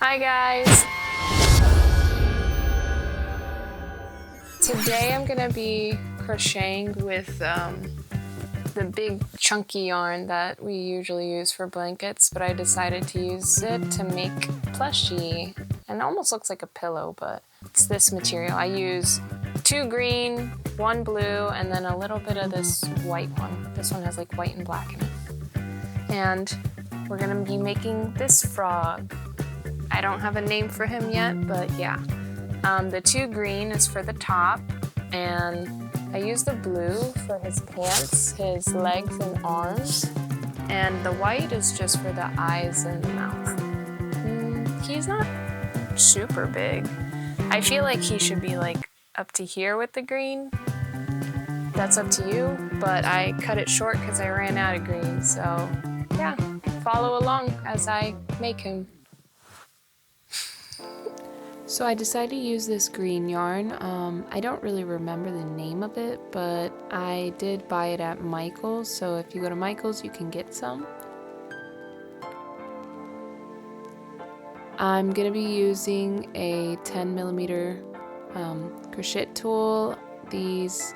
Hi guys! Today I'm gonna be crocheting with the big chunky yarn that we usually use for blankets, but I decided to use it to make plushy. And it almost looks like a pillow, but it's this material. I use 2 green, 1 blue, and then a little bit of this white one. This one has like white and black in it. And we're gonna be making this frog. I don't have a name for him yet, but yeah. The 2 green is for the top, and I use the blue for his pants, his legs and arms, and the white is just for the eyes and the mouth. He's not super big. I feel like he should be like up to here with the green. That's up to you, but I cut it short because I ran out of green, so yeah, follow along as I make him. So I decided to use this green yarn. I don't really remember the name of it, but I did buy it at Micheal's, so if you go to Micheal's you can get some. I'm going to be using a 10mm crochet tool, these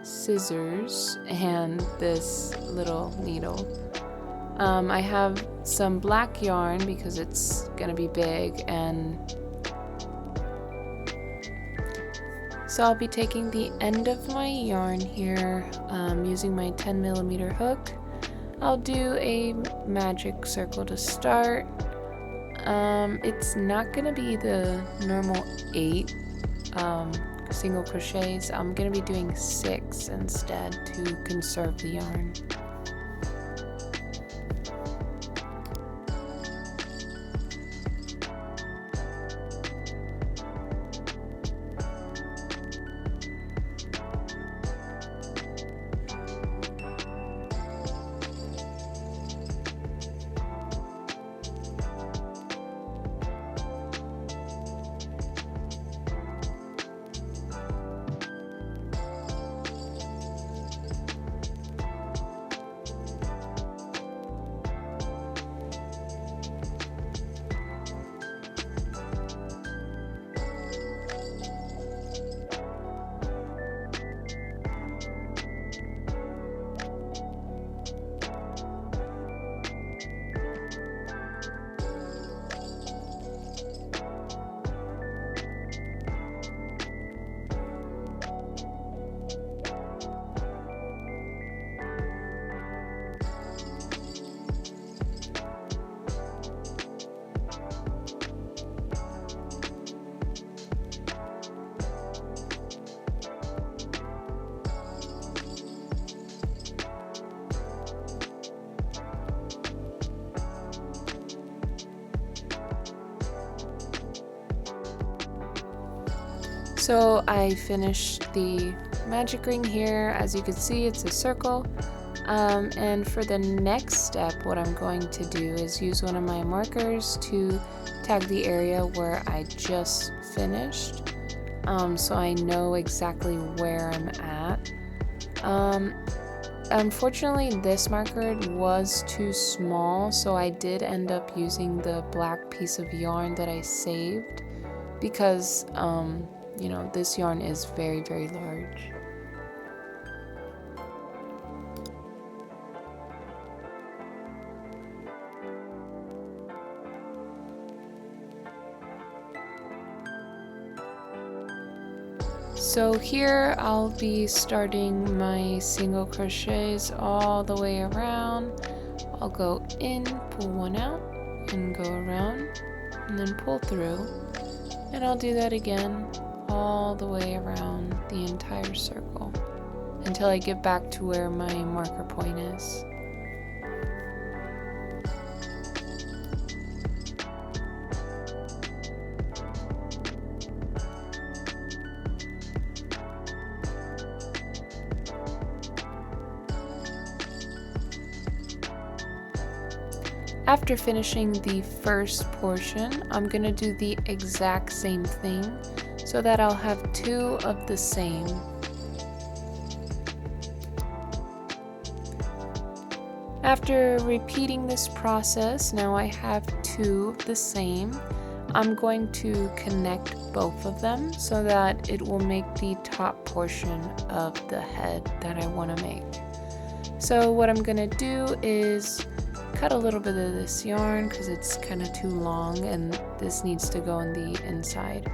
scissors, and this little needle. I have some black yarn because it's going to be big, and so I'll be taking the end of my yarn here, using my 10mm hook. I'll do a magic circle to start. It's not going to be the normal 8 single crochets. I'm going to be doing 6 instead to conserve the yarn. So I finished the magic ring here. As you can see, it's a circle. And for the next step, what I'm going to do is use one of my markers to tag the area where I just finished, so I know exactly where I'm at. Unfortunately, this marker was too small, so I did end up using the black piece of yarn that I saved because you know, this yarn is very, very large. So here I'll be starting my single crochets all the way around. I'll go in, pull one out, and go around, and then pull through. And I'll do that again all the way around the entire circle until I get back to where my marker point is. After finishing the first portion, I'm going to do the exact same thing so that I'll have 2 of the same. After repeating this process, now I have 2 two the same, I'm going to connect both of them so that it will make the top portion of the head that I want to make. So what I'm going to do is cut a little bit of this yarn because it's kind of too long and this needs to go in the inside.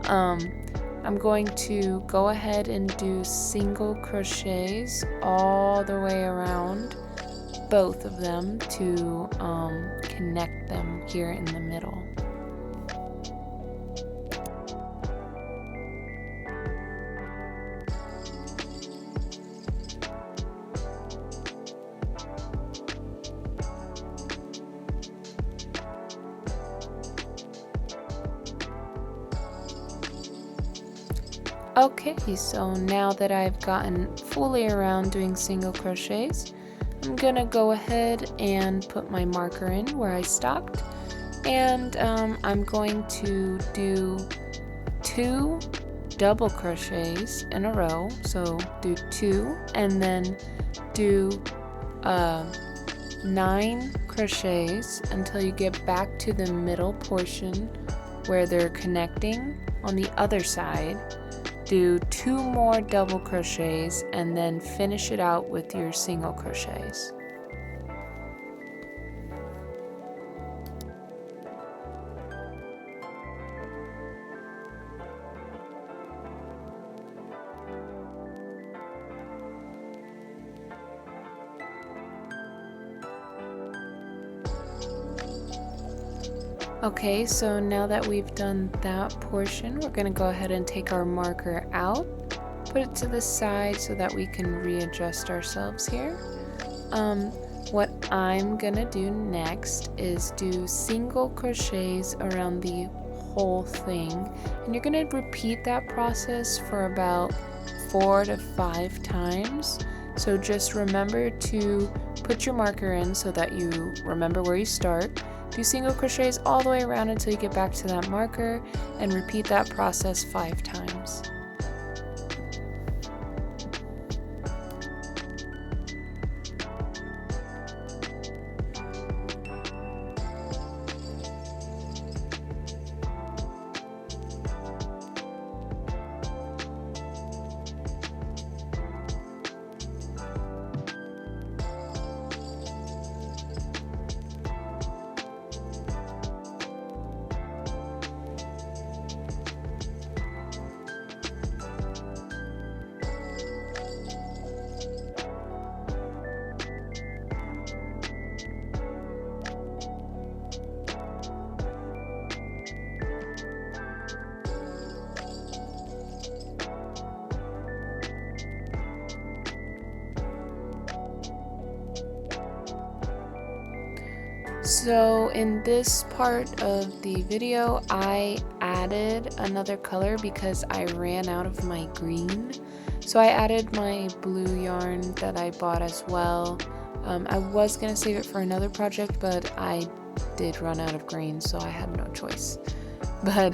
I'm going to go ahead and do single crochets all the way around both of them to connect them here in the middle. Okay, so now that I've gotten fully around doing single crochets, I'm gonna go ahead and put my marker in where I stopped, and I'm going to do 2 double crochets in a row. So do 2 and then do 9 crochets until you get back to the middle portion where they're connecting on the other side. Do 2 more double crochets and then finish it out with your single crochets. Okay, so now that we've done that portion, we're going to go ahead and take our marker out, put it to the side so that we can readjust ourselves here. What I'm going to do next is do single crochets around the whole thing, and you're going to repeat that process for about 4 to 5 times. So just remember to put your marker in so that you remember where you start. Do single crochets all the way around until you get back to that marker and repeat that process 5 times. So in this part of the video, I added another color because I ran out of my green. So I added my blue yarn that I bought as well. I was going to save it for another project, but I did run out of green, so I had no choice. But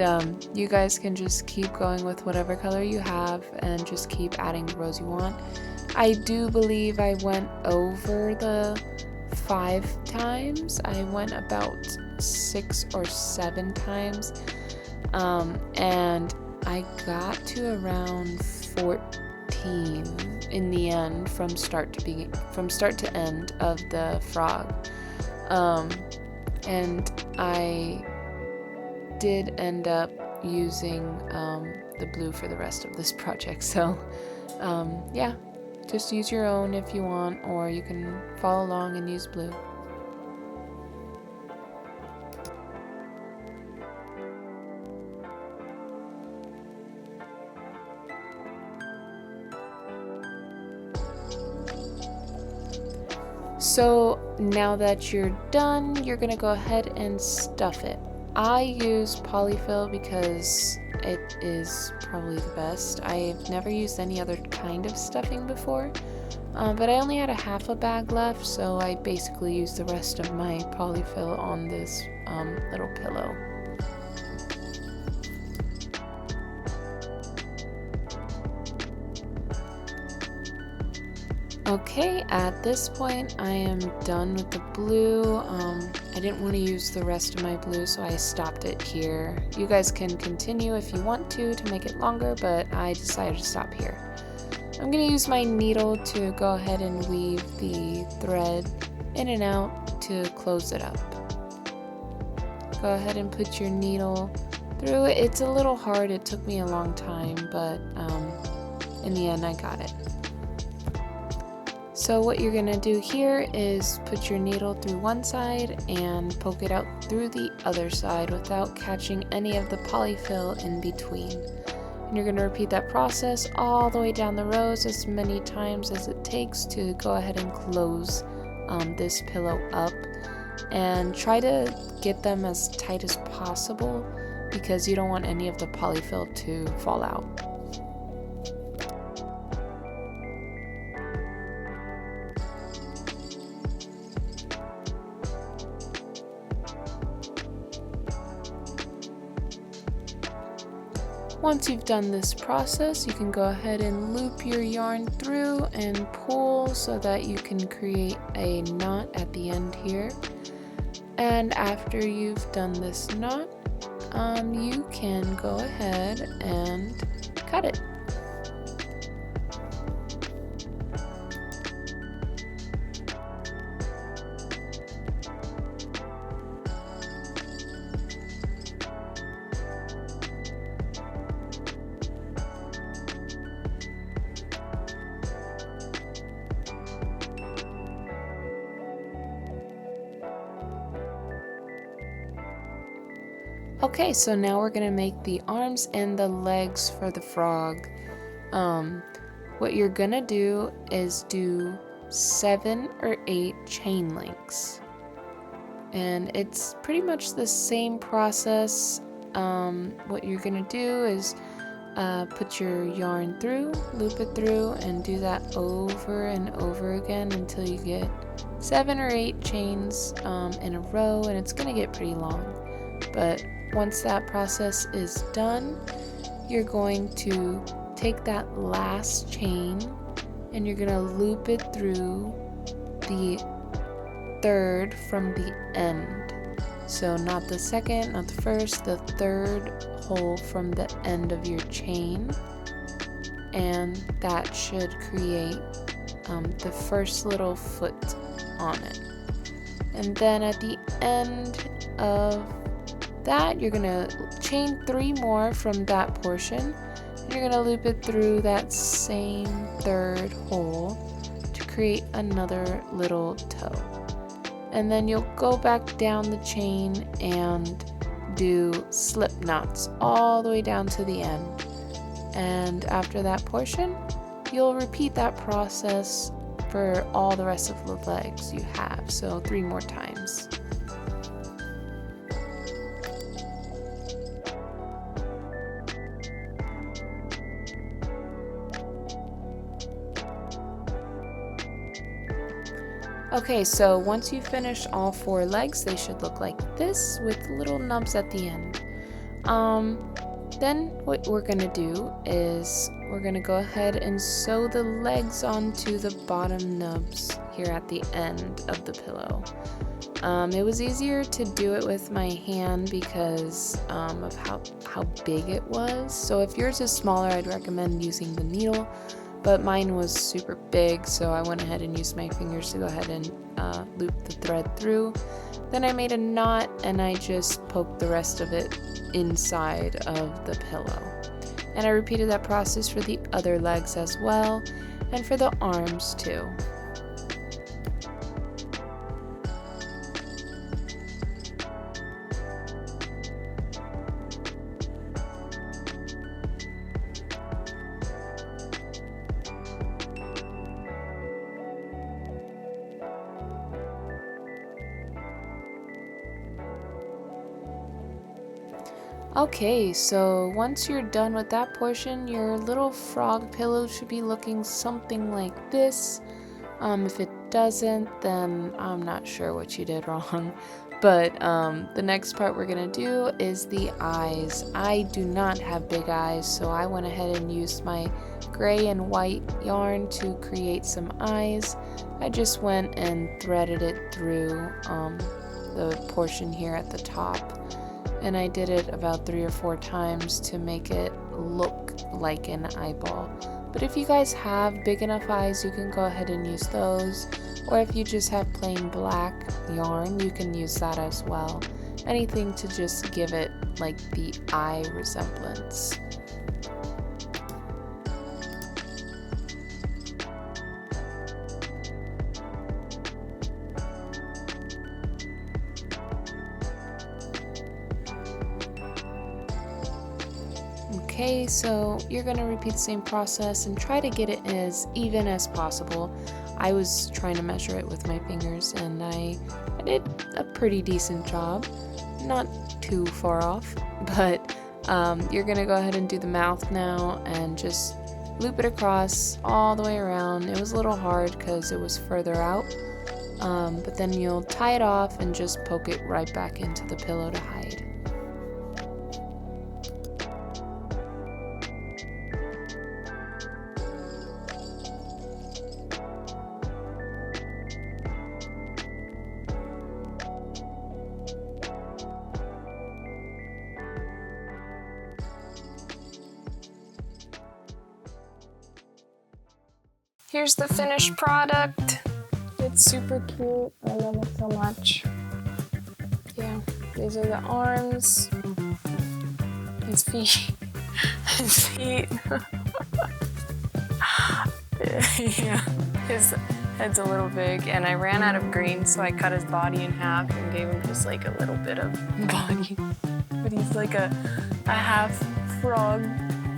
you guys can just keep going with whatever color you have and just keep adding the rows you want. I do believe I went over the 5 times. I went about 6 or 7 times, and I got to around 14 in the end from start to end of the frog, and I did end up using the blue for the rest of this project. So yeah. Just use your own if you want, or you can follow along and use blue. So now that you're done, you're gonna go ahead and stuff it. I use polyfill because it is probably the best. I've never used any other kind of stuffing before, but I only had a half a bag left, so I basically used the rest of my polyfill on this little pillow. Okay, at this point I am done with the blue. I didn't want to use the rest of my blue, so I stopped it here. You guys can continue if you want to make it longer, but I decided to stop here. I'm going to use my needle to go ahead and weave the thread in and out to close it up. Go ahead and put your needle through it. It's a little hard, it took me a long time, but in the end I got it. So what you're going to do here is put your needle through one side and poke it out through the other side without catching any of the polyfill in between. And you're going to repeat that process all the way down the rows as many times as it takes to go ahead and close this pillow up. And try to get them as tight as possible because you don't want any of the polyfill to fall out. Once you've done this process, you can go ahead and loop your yarn through and pull so that you can create a knot at the end here. And after you've done this knot, you can go ahead and cut it. Okay, so now we're going to make the arms and the legs for the frog. What you're going to do is do 7 or 8 chain links. And it's pretty much the same process. What you're going to do is put your yarn through, loop it through, and do that over and over again until you get 7 or 8 chains in a row, and it's going to get pretty long. But once that process is done, you're going to take that last chain and you're going to loop it through the third from the end. So not the second, not the first, the third hole from the end of your chain. And that should create the first little foot on it. And then at the end of that, you're going to chain 3 more from that portion, and you're going to loop it through that same third hole to create another little toe. And then you'll go back down the chain and do slip knots all the way down to the end. And after that portion, you'll repeat that process for all the rest of the legs you have, so 3 more times. Okay, so once you finish all 4 legs, they should look like this with little nubs at the end. Then what we're going to do is we're going to go ahead and sew the legs onto the bottom nubs here at the end of the pillow. It was easier to do it with my hand because of how big it was. So if yours is smaller, I'd recommend using the needle. But mine was super big, so I went ahead and used my fingers to go ahead and loop the thread through. Then I made a knot and I just poked the rest of it inside of the pillow. And I repeated that process for the other legs as well, and for the arms too. Okay, so once you're done with that portion, your little frog pillow should be looking something like this. If it doesn't, then I'm not sure what you did wrong. But the next part we're gonna do is the eyes. I do not have big eyes, so I went ahead and used my gray and white yarn to create some eyes. I just went and threaded it through the portion here at the top, and I did it about 3 or 4 times to make it look like an eyeball. But if you guys have big enough eyes, you can go ahead and use those, or if you just have plain black yarn, you can use that as well. Anything to just give it like the eye resemblance. Okay, so you're going to repeat the same process and try to get it as even as possible. I was trying to measure it with my fingers, and I did a pretty decent job. Not too far off, but you're going to go ahead and do the mouth now and just loop it across all the way around. It was a little hard because it was further out, but then you'll tie it off and just poke it right back into the pillow to hide. Here's the finished product. It's super cute. I love it so much. Yeah, these are the arms. His feet. His feet. Yeah, his head's a little big, and I ran out of green, so I cut his body in half and gave him just like a little bit of body. But he's like a half frog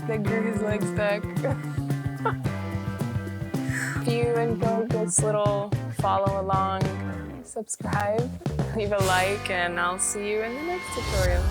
that grew his legs back. If you enjoyed this little follow along, subscribe, leave a like, and I'll see you in the next tutorial.